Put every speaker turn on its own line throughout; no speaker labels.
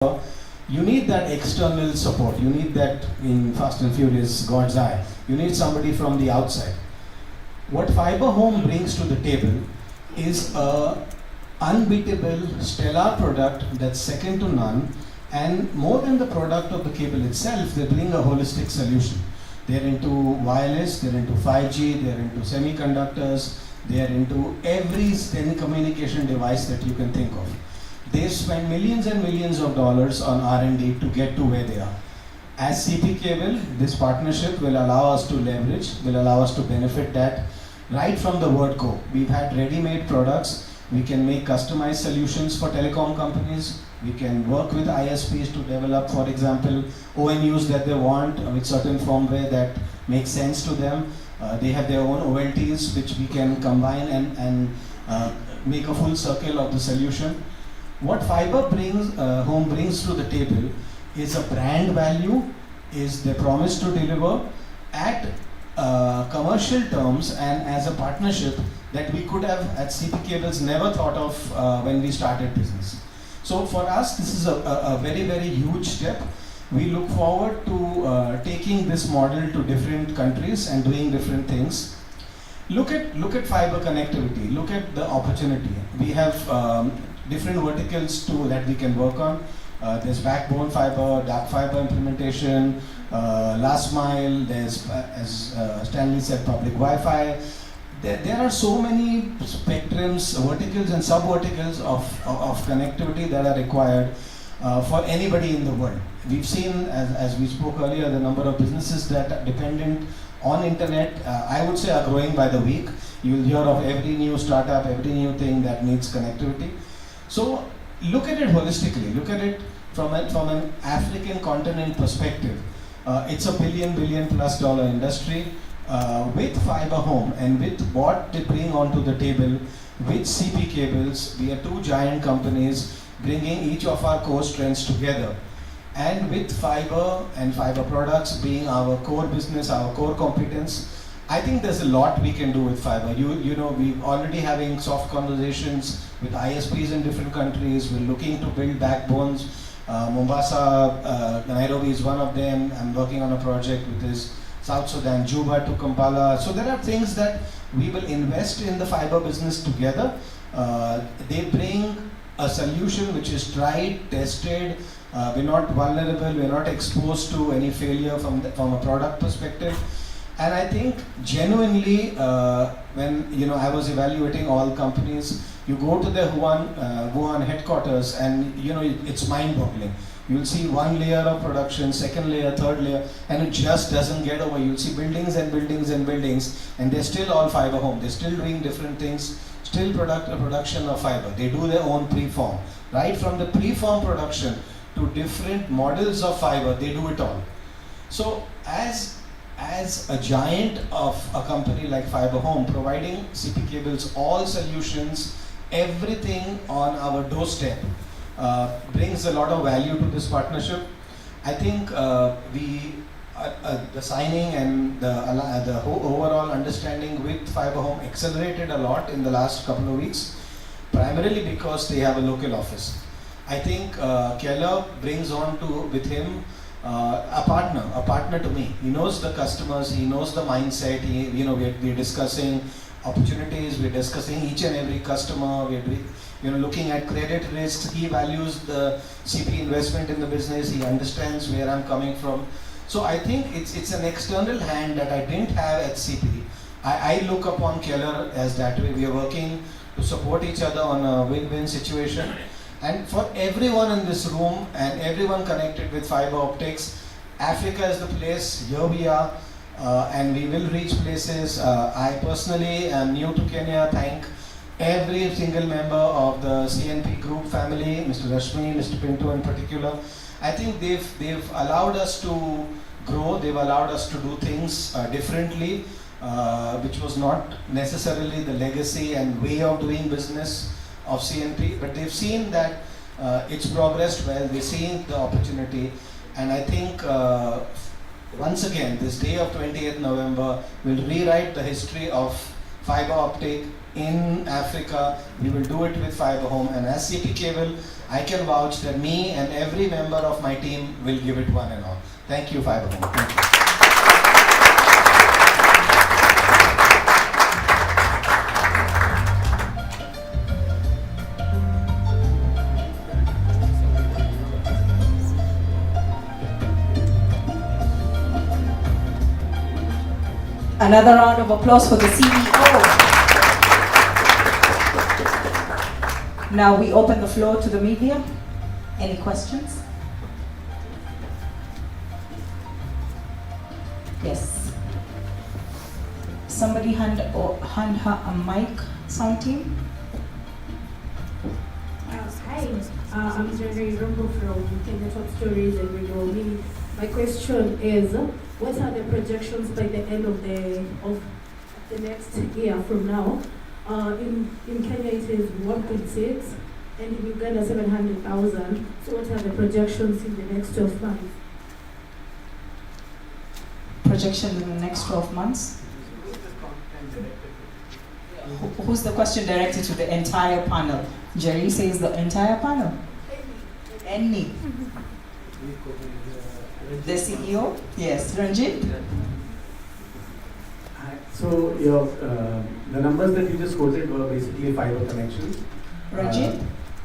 you need that external support. You need that in Fast and Furious, God's eye. You need somebody from the outside. What Fiberhome brings to the table is a unbeatable, stellar product that's second to none. And more than the product of the cable itself, they bring a holistic solution. They're into wireless, they're into 5G, they're into semiconductors, they're into every telecommunication device that you can think of. They spend millions and millions of dollars on R&D to get to where they are. As CP Cable, this partnership will allow us to leverage, will allow us to benefit that right from the word go. We've had ready-made products. We can make customized solutions for telecom companies. We can work with ISPs to develop, for example, ONUs that they want with certain firmware that makes sense to them. They have their own OLTs which we can combine and make a full circle of the solution. What Fiberhome brings to the table is a brand value, is the promise to deliver at commercial terms and as a partnership that we could have at CP Cables never thought of when we started business. So for us, this is a very, very huge step. We look forward to taking this model to different countries and doing different things. Look at fiber connectivity. Look at the opportunity. We have different verticals that we can work on. There's backbone fiber, dark fiber implementation, last mile. There's, as Stanley said, public Wi-Fi. There are so many spectrums, verticals and sub-verticals of connectivity that are required for anybody in the world. We've seen, as we spoke earlier, the number of businesses that are dependent on internet, I would say, are growing by the week. You'll hear of every new startup, every new thing that needs connectivity. So look at it holistically. Look at it from an African continent perspective. It's a billion plus dollar industry. With Fiberhome and with what they bring onto the table with CP Cables, we are two giant companies bringing each of our core strengths together. And with fiber and fiber products being our core business, our core competence, I think there's a lot we can do with fiber. You know, we're already having soft conversations with ISPs in different countries. We're looking to build backbones. Mombasa, Nairobi is one of them. I'm working on a project with this South Sudan, Juba to Kampala. So there are things that we will invest in the fiber business together. They bring a solution which is tried, tested. We're not vulnerable, we're not exposed to any failure from a product perspective. And I think genuinely, when I was evaluating all companies, you go to the Wuhan headquarters and it's mind-boggling. You'll see one layer of production, second layer, third layer, and it just doesn't get over. You'll see buildings and buildings and buildings, and they're still all Fiberhome. They're still doing different things, still production of fiber. They do their own preform. Right from the preform production to different models of fiber, they do it all. So as a giant of a company like Fiberhome, providing CP Cables all solutions, everything on our doorstep, brings a lot of value to this partnership. I think the signing and the overall understanding with Fiberhome accelerated a lot in the last couple of weeks, primarily because they have a local office. I think Keller brings on with him a partner to me. He knows the customers, he knows the mindset. We're discussing opportunities, we're discussing each and every customer, we're looking at credit risks. He values the CP investment in the business, he understands where I'm coming from. So I think it's an external hand that I didn't have at CP. I look upon Keller as that way. We are working to support each other on a win-win situation. And for everyone in this room and everyone connected with fiber optics, Africa is the place. Here we are, and we will reach places. I personally am new to Kenya. Thank every single member of the CNP group family, Mr. Rashmi, Mr. Pinto in particular. I think they've allowed us to grow. They've allowed us to do things differently, which was not necessarily the legacy and way of doing business of CNP, but they've seen that it's progressed well. They've seen the opportunity, and I think once again this day of 28th November will rewrite the history of fiber optic in Africa. We will do it with Fiberhome, and as CP Cable, I can vouch that me and every member of my team will give it one and all. Thank you, Fiberhome. Thank you.
Another round of applause for the CEO. Now we open the floor to the media. Any questions? Yes. Somebody hand her a mic, sound team.
Hi, I'm Jerry Rumbo from Kenya Top Stories and Radio Mini. My question is, what are the projections by the end of the next year from now? In Kenya it is 1.6, and in Uganda 700,000. So what are the projections in the next 12 months?
Projection in the next 12 months. Who's the question directed to? The entire panel. Jerry says the entire panel. Any. The CEO? Yes. Ranjit?
So the numbers that you just quoted were basically fiber connections.
Ranjit,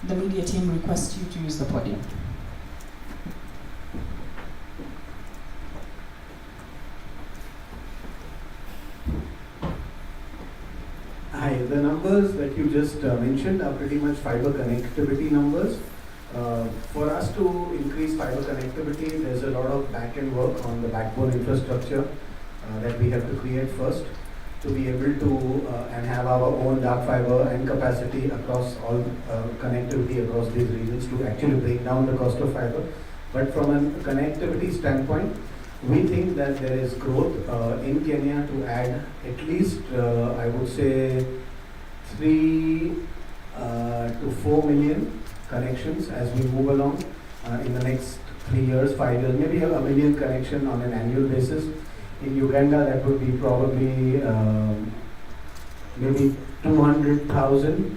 the media team requests you to use the podium.
Hi, the numbers that you just mentioned are pretty much fiber connectivity numbers. For us to increase fiber connectivity, there's a lot of back-end work on the backbone infrastructure that we have to create first to be able to and have our own dark fiber and capacity across all connectivity across these regions to actually bring down the cost of fiber. But from a connectivity standpoint, we think that there is growth in Kenya to add at least, I would say, 3 to 4 million connections as we move along in the next 3 years, 5 years, maybe a million connection on an annual basis. In Uganda, that would be probably maybe 200,000,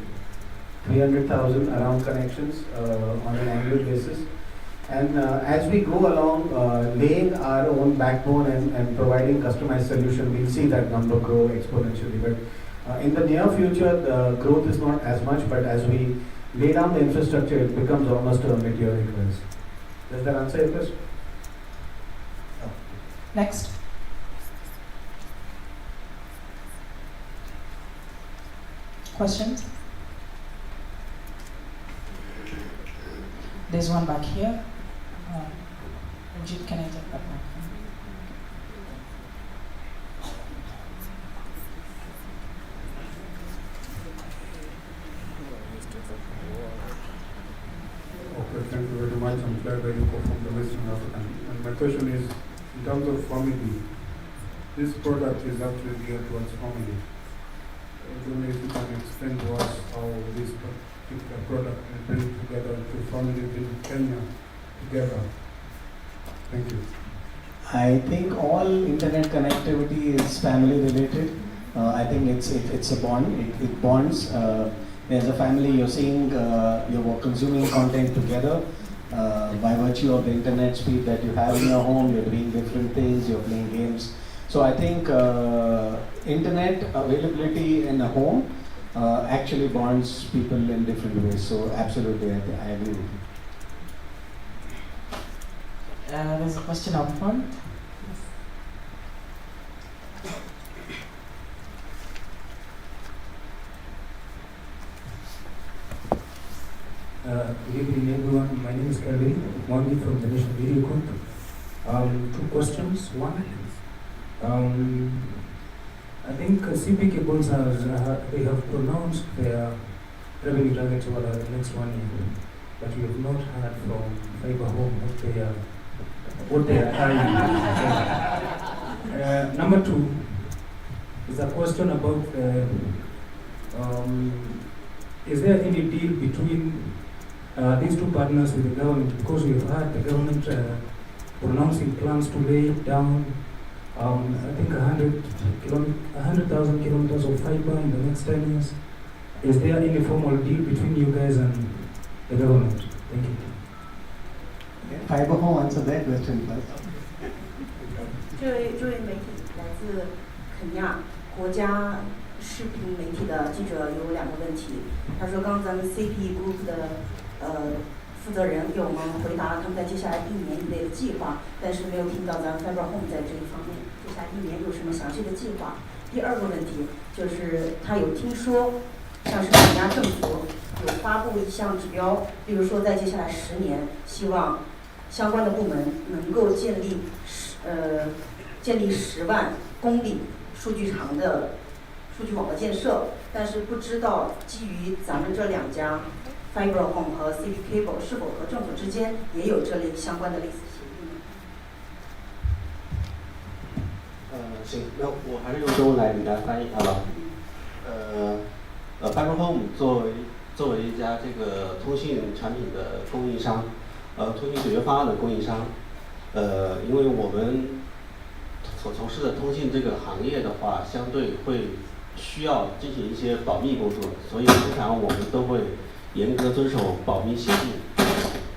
300,000 around connections on an annual basis. And as we go along, laying our own backbone and providing customized solution, we'll see that number grow exponentially. But in the near future, the growth is not as much, but as we lay down the infrastructure, it becomes almost a meteoric rise. Does that answer your question?
Oh. Next. Questions? There's one back here. Ranjit, can I take that one?
Okay, thank you very much. I'm glad that you from the Western African. And my question is, in terms of family, this product is actually geared towards family. I don't know if you can explain to us how this particular product will bring together two families in Kenya together. Thank you.
I think all internet connectivity is family related. I think it's a bond. It bonds. There's a family. You're seeing, you're consuming content together by virtue of the internet speed that you have in your home. You're doing different things. You're playing games. So I think internet availability in a home actually bonds people in different ways. So absolutely, I agree with you.
There's a question up front.
Good evening, everyone. My name is Kelvin Mwangi from the National Media Group. 2 questions. One, I think CP Cables they have pronounced their revenue targets over the next 1 year, but we have not heard from Fiberhome what they are eyeing. Number 2 is a question about is there any deal between these 2 partners with the government, because we've heard the government pronouncing plans to lay down I think 100,000 kilometers of fiber in the next 10 years. Is there any formal deal between you guys and the government? Thank you.
Fiberhome answer that question first.
这位媒体来自肯亚国家视频媒体的记者有2个问题。他说，刚刚咱们 CP Group 的负责人给我们回答了他们在接下来1年以内的计划，但是没有听到咱们 Fiberhome 在这一方面接下来1年有什么详细的计划。第2个问题就是他有听说，像是肯亚政府有发布一项指标，比如说在接下来10年，希望相关的部门能够建立10万公里数据长的数据网的建设，但是不知道基于咱们这2家 Fiberhome 和 CP Cable 是否和政府之间也有这类相关的类似协议呢？
行，那我还是用中文来翻译它吧。Fiberhome 作为一家这个通信产品的供应商，通信解决方案的供应商，因为我们所从事的通信这个行业的话，相对会需要进行一些保密工作，所以通常我们都会严格遵守保密协议，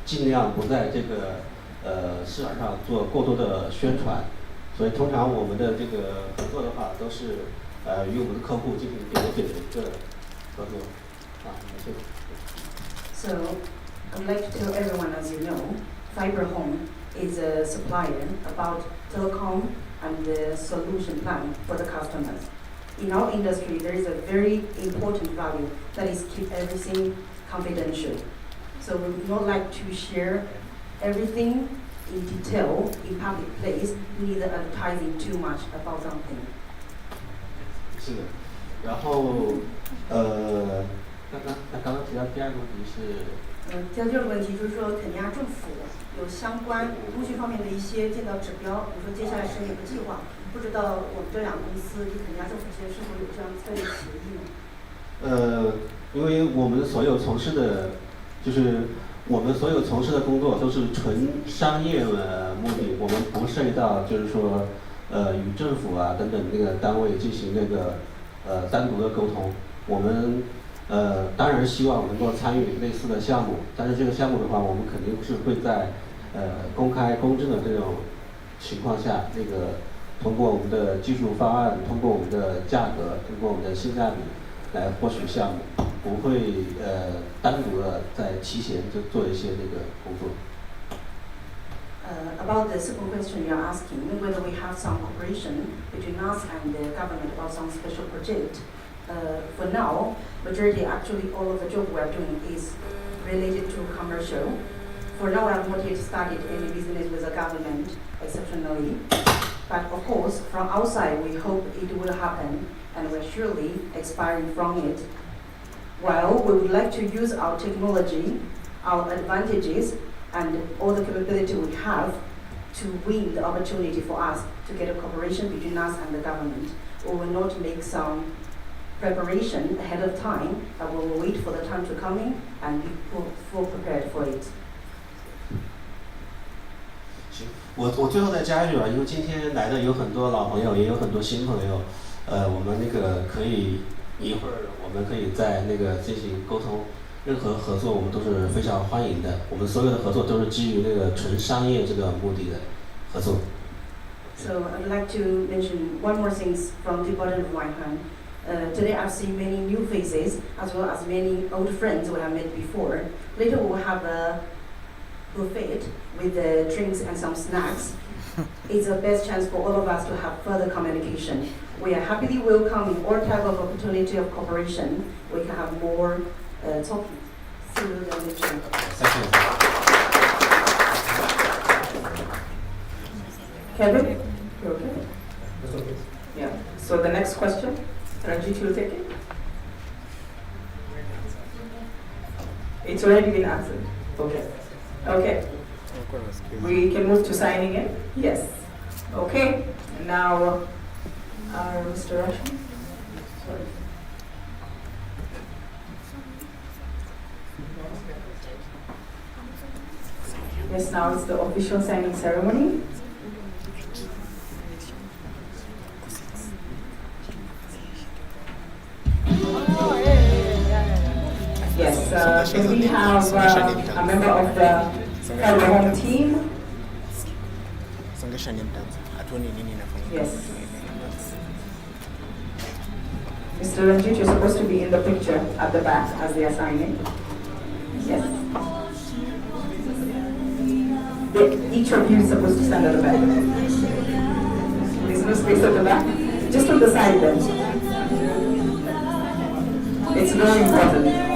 尽量不在这个市场上做过多的宣传。所以通常我们的这个合作的话，都是与我们的客户进行点对点的一个合作。谢谢。
So, I'd like to tell everyone, as you know, Fiberhome is a supplier about telecom and the solution plan for the customers. In our industry, there is a very important value that is keep everything confidential. So we would not like to share everything in detail in public place, neither advertising too much about something.
是的，然后刚刚提到第2个问题是。
第2个问题就是说，肯亚政府有相关通讯方面的一些建造指标，比如说接下来10年的计划，不知道我们这2个公司与肯亚政府之间是否有这样策略协议呢？
因为我们所有从事的，就是我们所有从事的工作都是纯商业的目的，我们不涉及到就是说与政府啊等等那个单位进行那个单独的沟通。我们当然希望能够参与类似的项目，但是这个项目的话，我们肯定是会在公开公正的这种情况下，那个通过我们的技术方案，通过我们的价格，通过我们的性价比来获取项目，不会单独的在提前就做一些那个工作。
About the second question you're asking, whether we have some cooperation between us and the government about some special project. For now, majority actually all of the job we're doing is related to commercial. For now, I have not yet started any business with the government exceptionally. But of course, from outside, we hope it will happen, and we're surely aspiring from it. While we would like to use our technology, our advantages, and all the capability we have to win the opportunity for us to get a cooperation between us and the government. We will not make some preparation ahead of time, but we will wait for the time to come in and be full prepared for it.
行，我最后再加一句吧，因为今天来的有很多老朋友，也有很多新朋友，我们那个可以一会儿我们可以在那个进行沟通，任何合作我们都是非常欢迎的，我们所有的合作都是基于那个纯商业这个目的的合作。
So I'd like to mention one more thing from the bottom of my hand. Today I've seen many new faces as well as many old friends we have met before. Later we will have a buffet with the drinks and some snacks. It's the best chance for all of us to have further communication. We are happily welcoming all type of opportunity of cooperation. We can have more talking. See you then next time.
Thank you.
Kevin, you okay? Yeah. So the next question. Ranjit, you'll take it? It's already been answered. Okay. Okay. We can move to signing in? Yes. Okay. Now, Mr. Russian? Sorry. Yes, now it's the official signing ceremony. Can we have a member of the Fiberhome team? Yes. Mr. Ranjit, you're supposed to be in the picture at the back as they are signing. Yes. Each of you is supposed to stand at the back. There's no space at the back. Just on the side then. It's very important.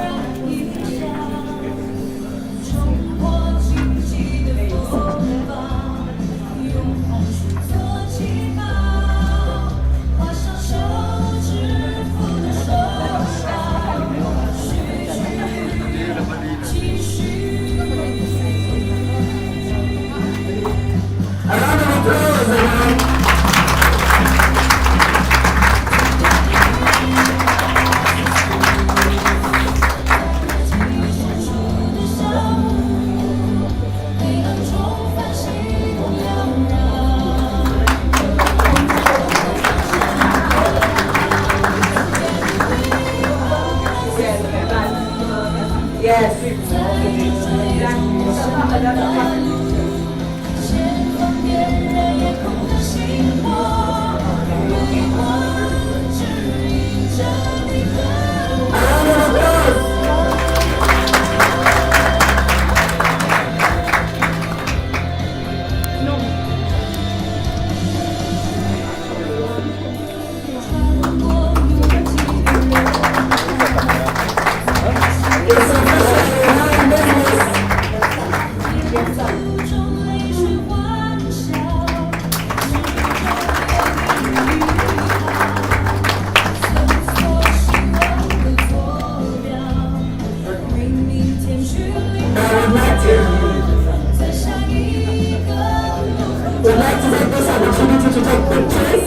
We'd like to take this opportunity to take pictures.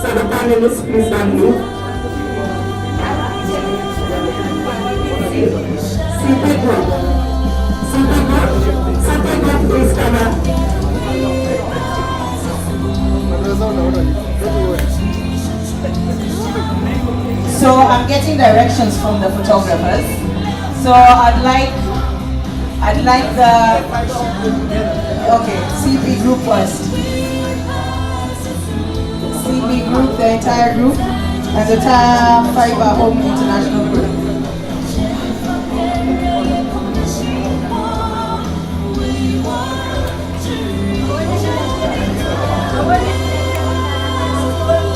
So the panelists, please don't move. CP group. CP group, please come up.
So I'm getting directions from the photographers. So I'd like the, okay, CP group first. CP group, the entire group, and the Fiberhome International group.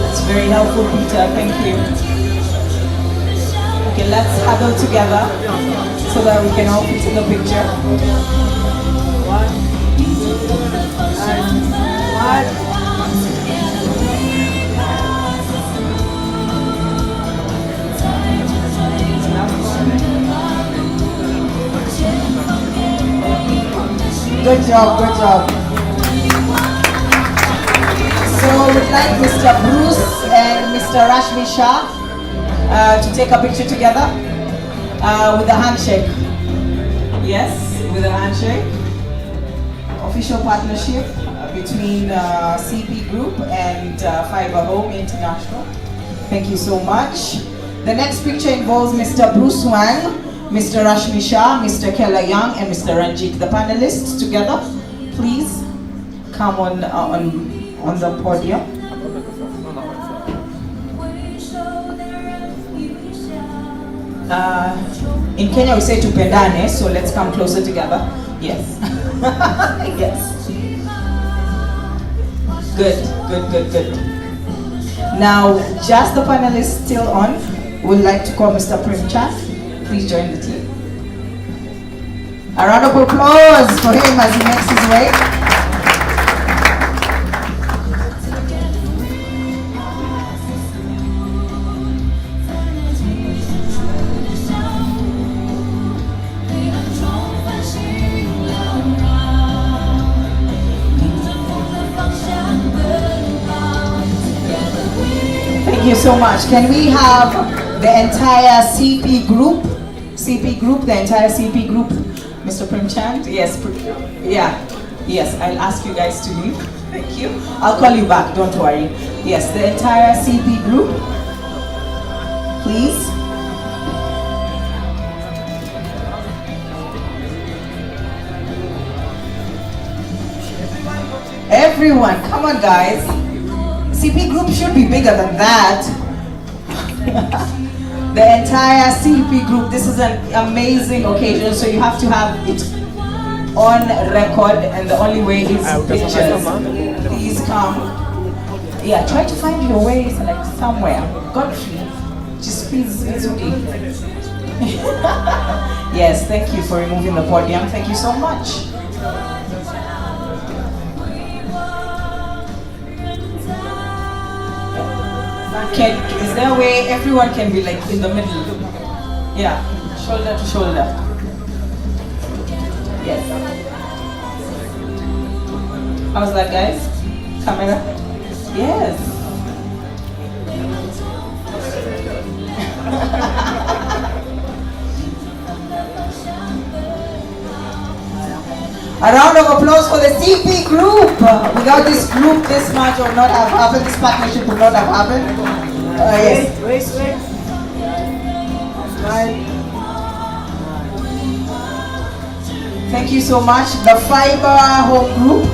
It's very helpful, Peter, thank you. Okay, let's huddle together so that we can all fit in the picture. Good job, good job. So we'd like Mr. Bruce and Mr. Rashmi Shah to take a picture together with a handshake. Yes, with a handshake. Official partnership between CP Group and Fiberhome International. Thank you so much. The next picture involves Mr. Bruce Wang, Mr. Rashmi Shah, Mr. Kela Young, and Mr. Ranjit. The panelists together, please come on the podium. In Kenya we say tupendane, so let's come closer together. Yes. Yes. Good. Now, just the panelists still on. We'd like to call Mr. Primchat. Please join the team. A round of applause for him as he makes his way. Thank you so much. Can we have the entire CP group? The entire CP group. Mr. Primchand? Yes. Yes, I'll ask you guys to leave. Thank you. I'll call you back, don't worry. Yes, the entire CP group. Please. everyone. Come on, guys. CP group should be bigger than that. The entire CP group. This is an amazing occasion, so you have to have it on record, and the only way is pictures. Please come. Yeah, try to find your way like somewhere. Godfrey, just please. Yes, thank you for removing the podium. Thank you so much. Is there a way everyone can be like in the middle? Yeah, shoulder to shoulder. Yes. How's that, guys? Camera? Yes. A round of applause for the CP group. Without this group, this match would not have happened. This partnership would not have happened. Yes.
Wait.
Thank you so much. The Fiberhome group.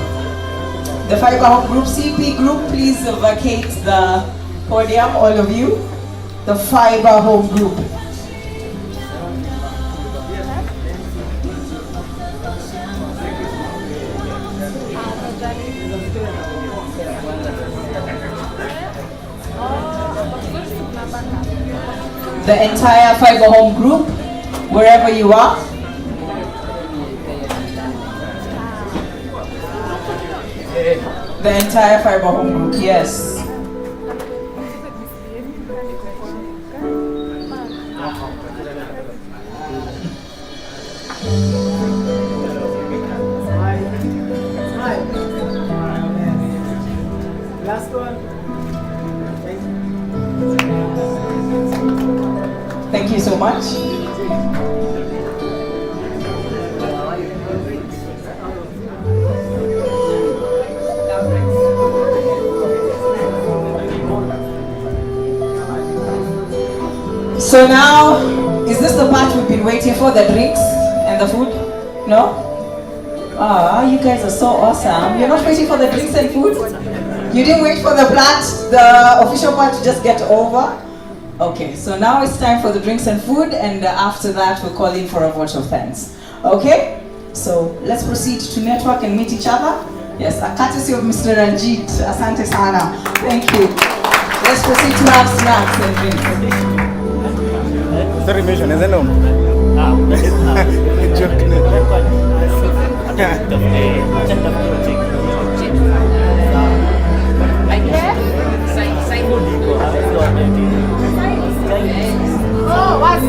The Fiberhome group, CP group, please vacate the podium, all of you. The Fiberhome group. The entire Fiberhome group, wherever you are. The entire Fiberhome group, yes.
Last one.
Thank you so much. So now, is this the part we've been waiting for, the drinks and the food? No? Ah, you guys are so awesome. You're not waiting for the drinks and food? You didn't wait for the official part to just get over? Okay, so now it's time for the drinks and food, and after that we'll call in for a vote of thanks. Okay? So let's proceed to network and meet each other. Yes, a courtesy of Mr. Ranjit. Asante sana. Thank you. Let's proceed to have snacks and drinks.
Sorry, mission, is it no?
Oh, what's